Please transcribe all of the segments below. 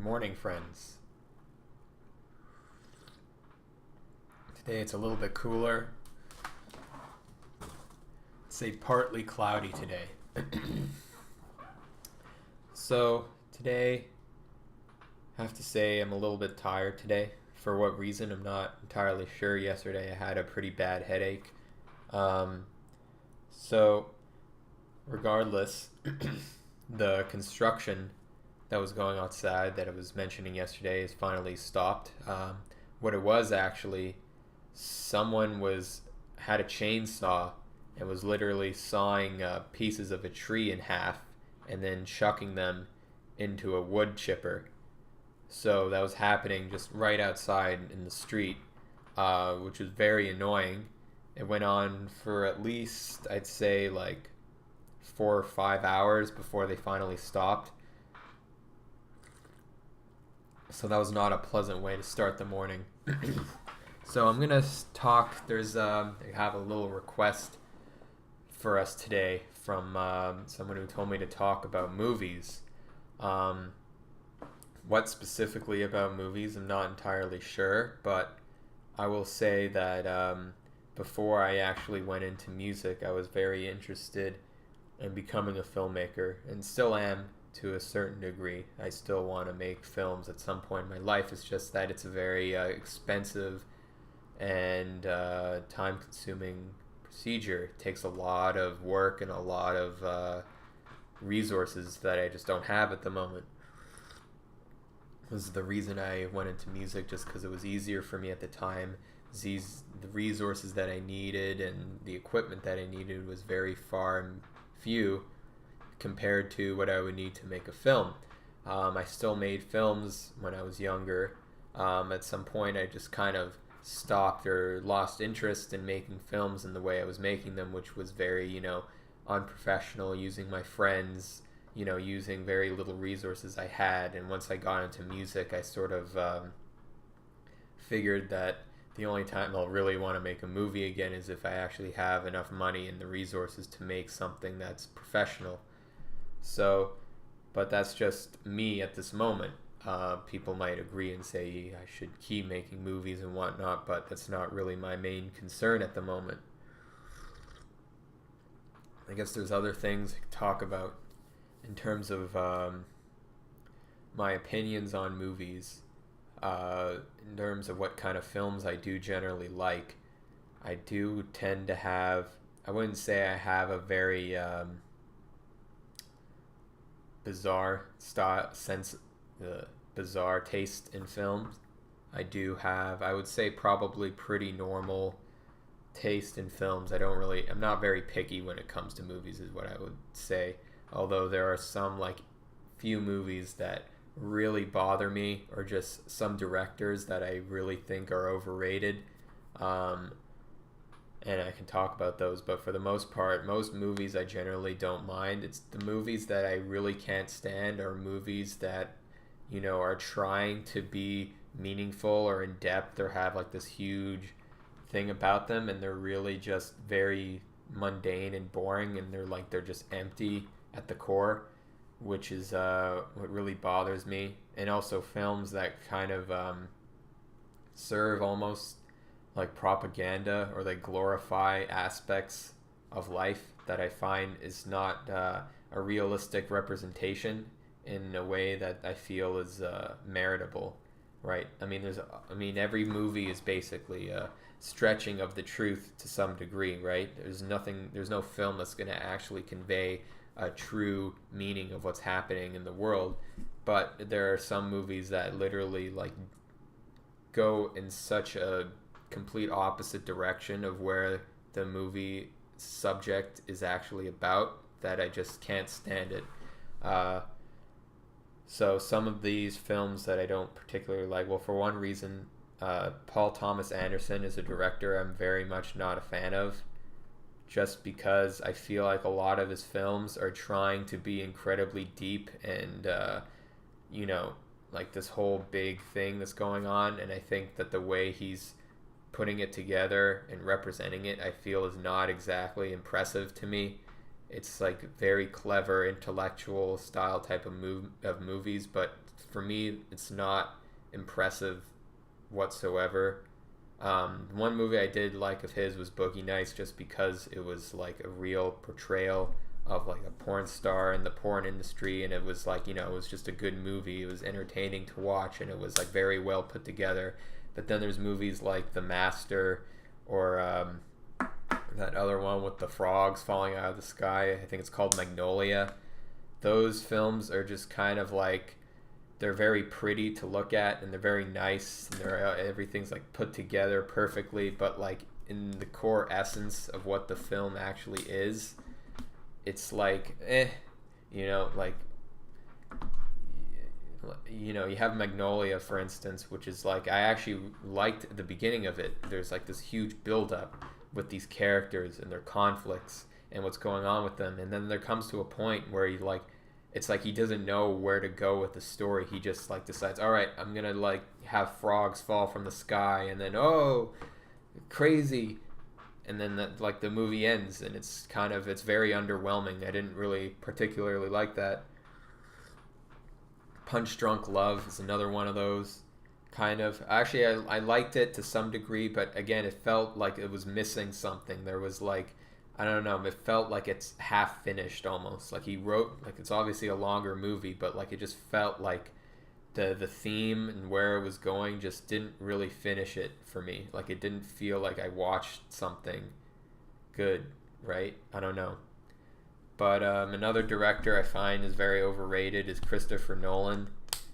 Morning, friends. Today it's a little bit cooler. It's a partly cloudy today. So, today, I have to say I'm a little bit tired today. For what reason, I'm not entirely sure. Yesterday I had a pretty bad headache. Um, so, regardless, the construction that was going outside that I was mentioning yesterday is finally stopped. What it was actually, someone was had a chainsaw and was literally sawing pieces of a tree in half and then chucking them into a wood chipper. So that was happening just right outside in the street, which was very annoying. It went on for at least, I'd say, like 4 or 5 hours before they finally stopped. So that was not a pleasant way to start the morning. So I'm gonna talk. I have a little request for us today from someone who told me to talk about movies. Um, what specifically about movies, I'm not entirely sure, but I will say that before I actually went into music, I was very interested in becoming a filmmaker, and still am to a certain degree. I still want to make films at some point in my life. It's just that it's a very expensive and time-consuming procedure. It takes a lot of work and a lot of resources that I just don't have at the moment. Was the reason I went into music, just because it was easier for me at the time. The resources that I needed and the equipment that I needed was very far and few compared to what I would need to make a film. I still made films when I was younger. At some point, I just kind of stopped or lost interest in making films in the way I was making them, which was very, unprofessional, using my friends, using very little resources I had. And once I got into music, I sort of figured that the only time I'll really want to make a movie again is if I actually have enough money and the resources to make something that's professional. So, but that's just me at this moment. People might agree and say I should keep making movies and whatnot, but that's not really my main concern at the moment. I guess there's other things to talk about in terms of my opinions on movies, in terms of what kind of films I do generally like. I do tend to have, I wouldn't say I have a very bizarre bizarre taste in films. I would say, probably pretty normal taste in films. I'm not very picky when it comes to movies, is what I would say. Although there are some, like, few movies that really bother me, or just some directors that I really think are overrated. And I can talk about those, but for the most part, most movies I generally don't mind. It's the movies that I really can't stand are movies that, are trying to be meaningful or in depth or have like this huge thing about them, and they're really just very mundane and boring, and they're just empty at the core, which is what really bothers me. And also films that kind of serve almost like propaganda, or they glorify aspects of life that I find is not a realistic representation in a way that I feel is meritable, right? Every movie is basically a stretching of the truth to some degree, right? There's no film that's going to actually convey a true meaning of what's happening in the world. But there are some movies that literally like go in such a complete opposite direction of where the movie subject is actually about that I just can't stand it. So some of these films that I don't particularly like, well, for one reason, Paul Thomas Anderson is a director I'm very much not a fan of, just because I feel like a lot of his films are trying to be incredibly deep and, like this whole big thing that's going on. And I think that the way he's putting it together and representing it, I feel, is not exactly impressive to me. it's like very clever intellectual style type of movies, but for me it's not impressive whatsoever. One movie I did like of his was Boogie Nights, just because it was like a real portrayal of like a porn star in the porn industry, and it was like, you know, it was just a good movie. It was entertaining to watch, and it was like very well put together. But then there's movies like The Master, or that other one with the frogs falling out of the sky. I think it's called Magnolia. Those films are just kind of like, they're very pretty to look at, and they're very nice, and everything's like put together perfectly, but like in the core essence of what the film actually is, it's like you know, like, you know, you have Magnolia, for instance, which is like, I actually liked the beginning of it. There's like this huge build up with these characters and their conflicts and what's going on with them, and then there comes to a point where you like, it's like he doesn't know where to go with the story. He just like decides, all right, I'm gonna like have frogs fall from the sky, and then, oh, crazy, and then like the movie ends, and it's kind of, it's very underwhelming. I didn't really particularly like that. Punch Drunk Love is another one of those, kind of. Actually, I liked it to some degree, but again, it felt like it was missing something. There was like, I don't know, it felt like it's half finished almost. Like he wrote, like, it's obviously a longer movie, but like it just felt like the theme and where it was going just didn't really finish it for me. Like it didn't feel like I watched something good, right? I don't know. But another director I find is very overrated is Christopher Nolan.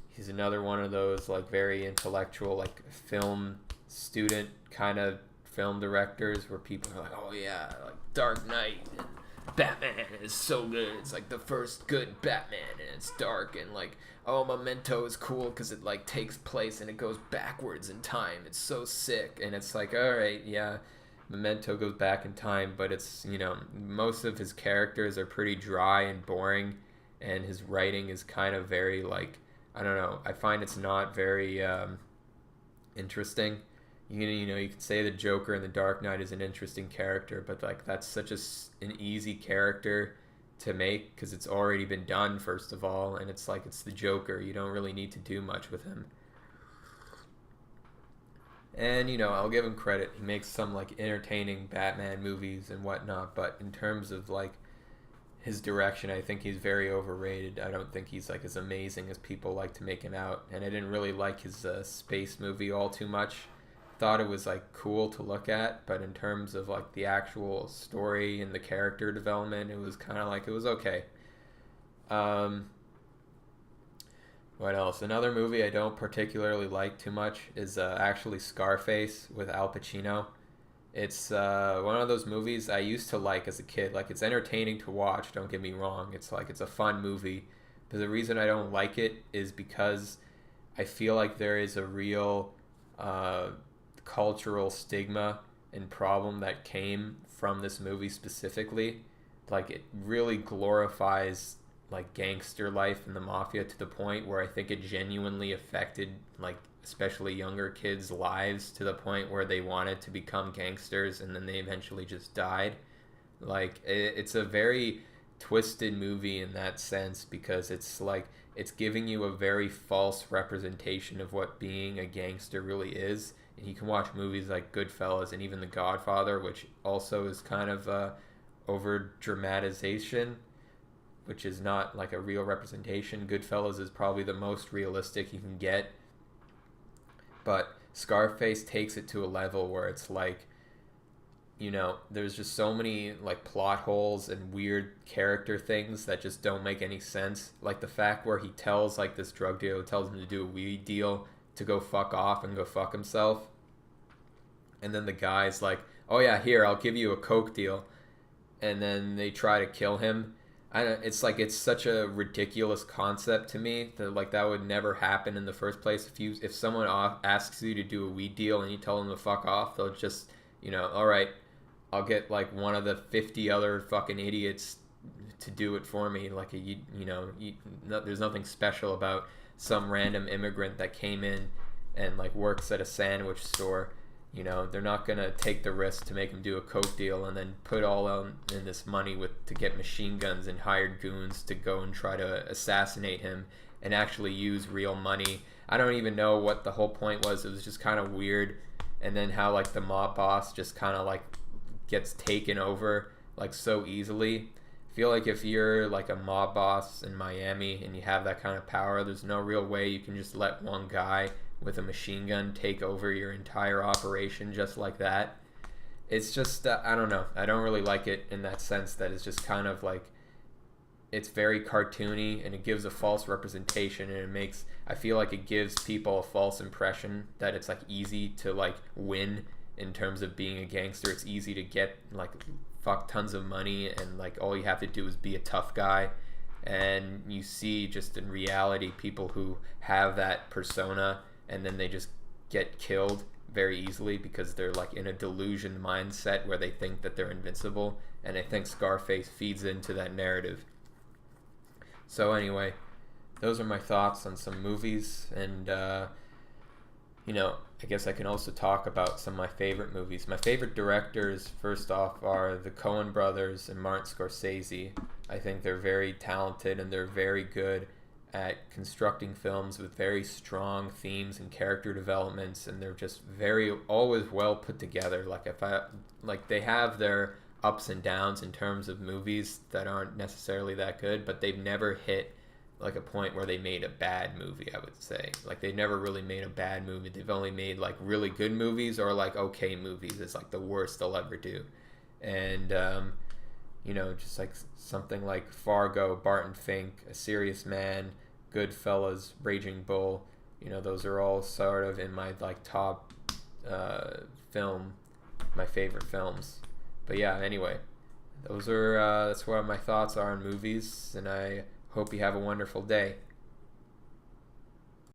He's another one of those like very intellectual, like film student kind of film directors where people are like, oh yeah, like Dark Knight and Batman is so good. It's like the first good Batman, and it's dark, and like, oh, Memento is cool because it like takes place and it goes backwards in time. It's so sick, and it's like, all right, yeah, Memento goes back in time, but it's, you know, most of his characters are pretty dry and boring, and his writing is kind of very like, I don't know. I find it's not very interesting. You know, you could say the Joker in The Dark Knight is an interesting character, but like that's such an easy character to make because it's already been done, first of all, and it's like, it's the Joker. You don't really need to do much with him. And, you know, I'll give him credit. He makes some like entertaining Batman movies and whatnot, but in terms of like his direction, I think he's very overrated. I don't think he's like as amazing as people like to make him out, and I didn't really like his space movie all too much. Thought it was like cool to look at, but in terms of like the actual story and the character development, it was kind of like, it was okay. What else? Another movie I don't particularly like too much is actually Scarface with Al Pacino. It's one of those movies I used to like as a kid. Like, it's entertaining to watch, don't get me wrong. It's like, it's a fun movie. But the reason I don't like it is because I feel like there is a real cultural stigma and problem that came from this movie specifically. Like, it really glorifies like gangster life and the mafia to the point where I think it genuinely affected like especially younger kids' lives to the point where they wanted to become gangsters, and then they eventually just died. Like, it's a very twisted movie in that sense, because it's like, it's giving you a very false representation of what being a gangster really is. And you can watch movies like Goodfellas and even The Godfather, which also is kind of over dramatization, which is not like a real representation. Goodfellas is probably the most realistic you can get. But Scarface takes it to a level where it's like, you know, there's just so many like plot holes and weird character things that just don't make any sense. Like the fact where he tells like this drug dealer, tells him to do a weed deal to go fuck off and go fuck himself. And then the guy's like, oh yeah, here, I'll give you a coke deal. And then they try to kill him. It's like, it's such a ridiculous concept to me that like that would never happen in the first place. If someone asks you to do a weed deal and you tell them to fuck off, they'll just, you know, all right, I'll get like one of the 50 other fucking idiots to do it for me. Like, there's nothing special about some random immigrant that came in and like works at a sandwich store You know, they're not gonna take the risk to make him do a coke deal and then put all in this money to get machine guns and hired goons to go and try to assassinate him and actually use real money. I don't even know what the whole point was. It was just kind of weird. And then how like the mob boss just kind of like gets taken over like so easily. I feel like if you're like a mob boss in Miami and you have that kind of power, there's no real way you can just let one guy with a machine gun take over your entire operation just like that. It's just I don't know. I don't really like it in that sense that it's just kind of like it's very cartoony and it gives a false representation, and I feel like it gives people a false impression that it's like easy to like win in terms of being a gangster. It's easy to get like fuck tons of money and like all you have to do is be a tough guy. And you see just in reality people who have that persona and then they just get killed very easily because they're like in a delusion mindset where they think that they're invincible, and I think Scarface feeds into that narrative. So anyway, those are my thoughts on some movies, and I guess I can also talk about some of my favorite movies. My favorite directors, first off, are the Coen brothers and Martin Scorsese. I think they're very talented and they're very good at constructing films with very strong themes and character developments, and they're just always well put together. They have their ups and downs in terms of movies that aren't necessarily that good, but they've never hit like a point where they made a bad movie, I would say. Like they've never really made a bad movie. They've only made like really good movies or like okay movies. It's like the worst they'll ever do. And just like something like Fargo, Barton Fink, A Serious Man, Goodfellas, Raging Bull, those are all sort of in my like top my favorite films. But yeah, anyway, that's what my thoughts are on movies, and I hope you have a wonderful day.